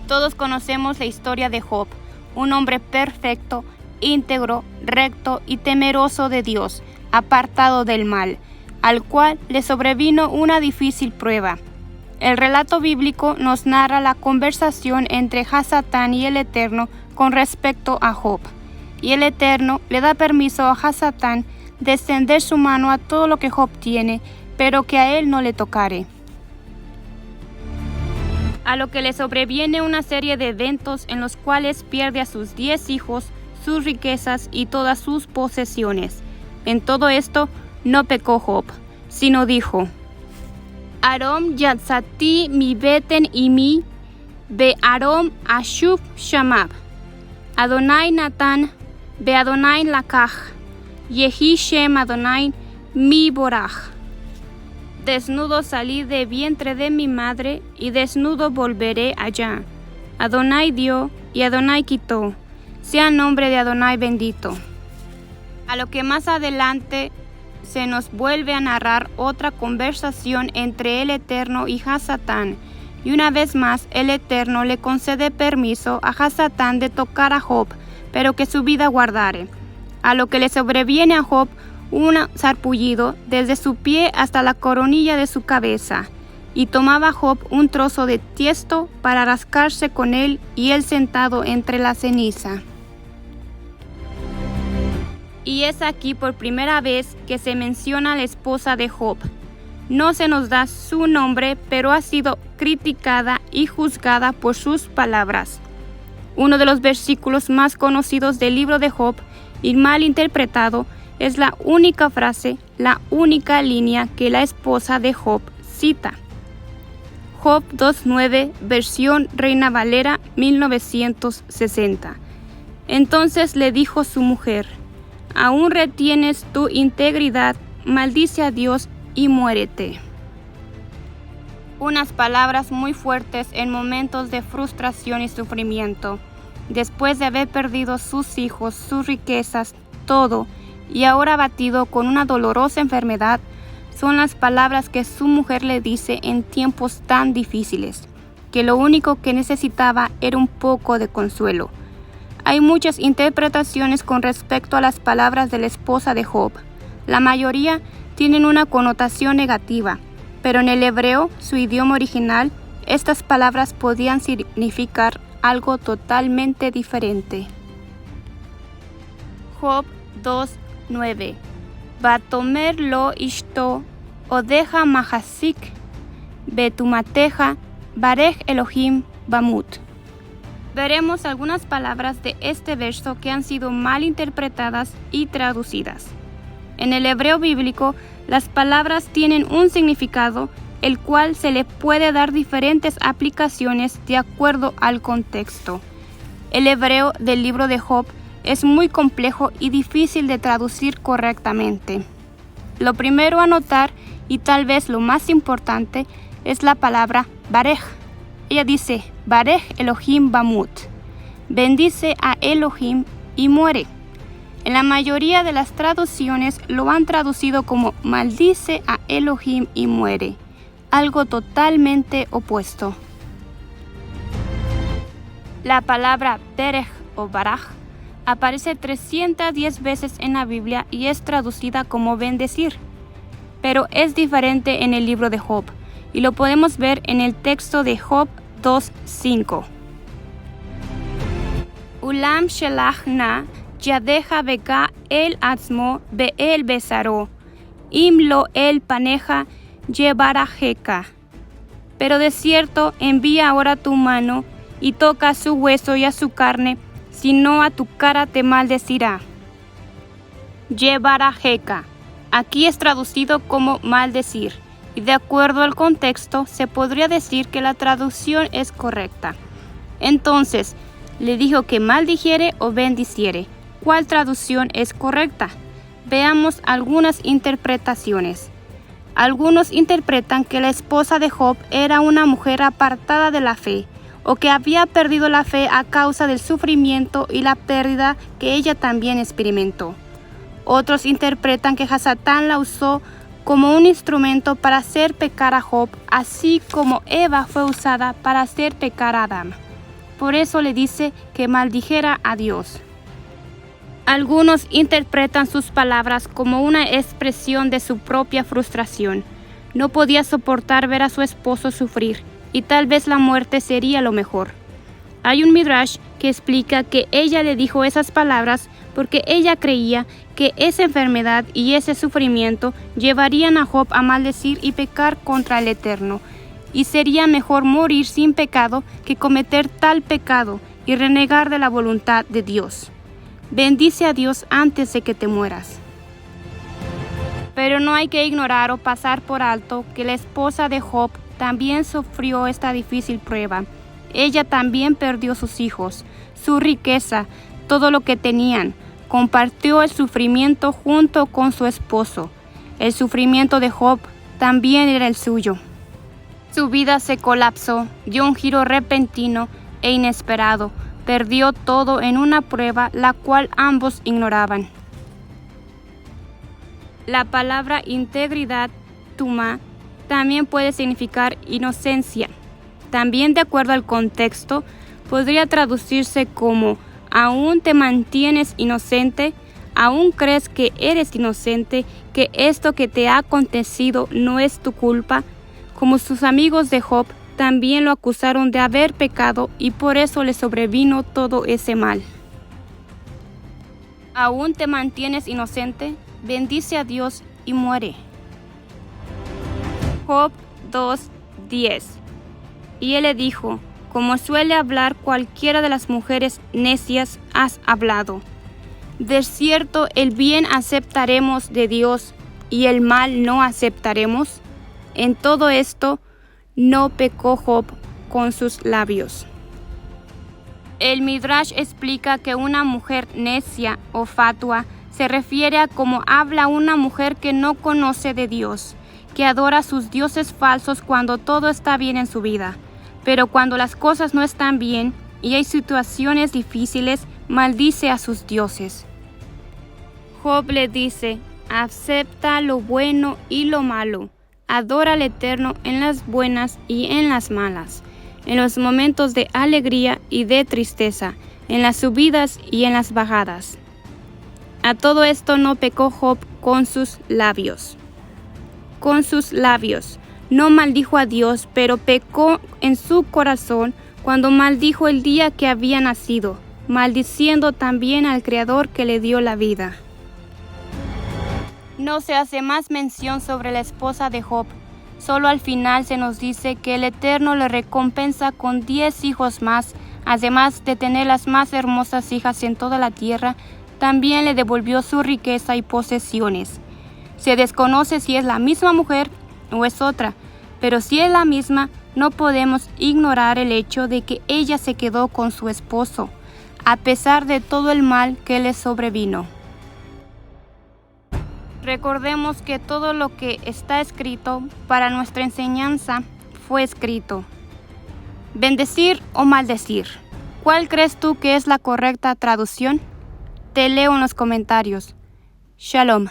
Todos conocemos la historia de Job, un hombre perfecto, íntegro, recto y temeroso de Dios, apartado del mal, al cual le sobrevino una difícil prueba. El relato bíblico nos narra la conversación entre Hasatán y el Eterno con respecto a Job, y el Eterno le da permiso a Hasatán de extender su mano a todo lo que Job tiene, pero que a él no le tocare. A lo que le sobreviene una serie de eventos en los cuales pierde a sus 10 hijos, sus riquezas y todas sus posesiones. En todo esto no pecó Job, sino dijo: Arom yatzati mi beten imi, be arom ashub shamab, Adonai natan, be Adonai lakach, yehi shem Adonai mi borach. Desnudo salí de vientre de mi madre, y desnudo volveré allá. Adonai dio, y Adonai quitó. Sea el nombre de Adonai bendito. A lo que más adelante se nos vuelve a narrar otra conversación entre el Eterno y Hasatán, y una vez más el Eterno le concede permiso a Hasatán de tocar a Job, pero que su vida guardare. A lo que le sobreviene a Job un sarpullido desde su pie hasta la coronilla de su cabeza, y tomaba Job un trozo de tiesto para rascarse con él, y él sentado entre la ceniza. Y es aquí por primera vez que se menciona a la esposa de Job. No se nos da su nombre, pero ha sido criticada y juzgada por sus palabras. Uno de los versículos más conocidos del libro de Job y mal interpretado es la única frase, la única línea que la esposa de Job cita. Job 2:9, versión Reina Valera 1960. Entonces le dijo su mujer: ¿aún retienes tu integridad? Maldice a Dios y muérete. Unas palabras muy fuertes en momentos de frustración y sufrimiento. Después de haber perdido sus hijos, sus riquezas, todo, y ahora abatido con una dolorosa enfermedad, son las palabras que su mujer le dice en tiempos tan difíciles, que lo único que necesitaba era un poco de consuelo. Hay muchas interpretaciones con respecto a las palabras de la esposa de Job. La mayoría tienen una connotación negativa, pero en el hebreo, su idioma original, estas palabras podían significar algo totalmente diferente. Job 2:9. Batomer lo ishto, odeja mahasik, betumateja, barej Elohim bamut. Veremos algunas palabras de este verso que han sido mal interpretadas y traducidas. En el hebreo bíblico, las palabras tienen un significado, el cual se le puede dar diferentes aplicaciones de acuerdo al contexto. El hebreo del libro de Job es muy complejo y difícil de traducir correctamente. Lo primero a notar, y tal vez lo más importante, es la palabra barej. Ella dice: Barej Elohim bamut, bendice a Elohim y muere. En la mayoría de las traducciones lo han traducido como maldice a Elohim y muere, algo totalmente opuesto. La palabra berej o baraj aparece 310 veces en la Biblia y es traducida como bendecir, pero es diferente en el libro de Job, y lo podemos ver en el texto de Job 2:5. Ulam shelach na yadeja bega el atzmo be el besaro, im lo el paneja yebarajeka. Pero de cierto envía ahora tu mano y toca a su hueso y a su carne, si no a tu cara te maldecirá. Yebarajeka. Aquí es traducido como maldecir, y de acuerdo al contexto se podría decir que la traducción es correcta. Entonces, le dijo que maldijere o bendiciere. ¿Cuál traducción es correcta? Veamos algunas interpretaciones. Algunos interpretan que la esposa de Job era una mujer apartada de la fe, o que había perdido la fe a causa del sufrimiento y la pérdida que ella también experimentó. Otros interpretan que Hasatán la usó como un instrumento para hacer pecar a Job, así como Eva fue usada para hacer pecar a Adán. por eso le dice que maldijera a Dios. Algunos interpretan sus palabras como una expresión de su propia frustración. No podía soportar ver a su esposo sufrir, y tal vez la muerte sería lo mejor. Hay un midrash que explica que ella le dijo esas palabras porque ella creía que esa enfermedad y ese sufrimiento llevarían a Job a maldecir y pecar contra el Eterno, y sería mejor morir sin pecado que cometer tal pecado y renegar de la voluntad de Dios. Bendice a Dios antes de que te mueras. Pero no hay que ignorar o pasar por alto que la esposa de Job también sufrió esta difícil prueba. Ella también perdió sus hijos, su riqueza, todo lo que tenían. Compartió el sufrimiento junto con su esposo. El sufrimiento de Job también era el suyo. Su vida se colapsó, dio un giro repentino e inesperado. Perdió todo en una prueba la cual ambos ignoraban. La palabra integridad, tuma, también puede significar inocencia. También, de acuerdo al contexto, podría traducirse como aún te mantienes inocente, aún crees que eres inocente, que esto que te ha acontecido no es tu culpa. Como sus amigos de Job también lo acusaron de haber pecado y por eso le sobrevino todo ese mal. Aún te mantienes inocente, bendice a Dios y muere. Job 2:10. Y él le dijo: como suele hablar cualquiera de las mujeres necias, has hablado. De cierto, el bien aceptaremos de Dios y el mal no aceptaremos. En todo esto no pecó Job con sus labios. El Midrash explica que una mujer necia o fatua se refiere a cómo habla una mujer que no conoce de Dios, que adora sus dioses falsos cuando todo está bien en su vida. Pero cuando las cosas no están bien y hay situaciones difíciles, maldice a sus dioses. Job le dice: acepta lo bueno y lo malo, adora al Eterno en las buenas y en las malas, en los momentos de alegría y de tristeza, en las subidas y en las bajadas. A todo esto no pecó Job con sus labios. Con sus labios. No maldijo a Dios, pero pecó en su corazón cuando maldijo el día que había nacido, maldiciendo también al Creador que le dio la vida. No se hace más mención sobre la esposa de Job. Solo al final se nos dice que el Eterno le recompensa con 10 hijos más, además de tener las más hermosas hijas en toda la tierra, también le devolvió su riqueza y posesiones. Se desconoce si es la misma mujer o es otra, pero si es la misma, no podemos ignorar el hecho de que ella se quedó con su esposo, a pesar de todo el mal que le sobrevino. Recordemos que todo lo que está escrito para nuestra enseñanza fue escrito. Bendecir o maldecir. ¿Cuál crees tú que es la correcta traducción? Te leo en los comentarios. Shalom.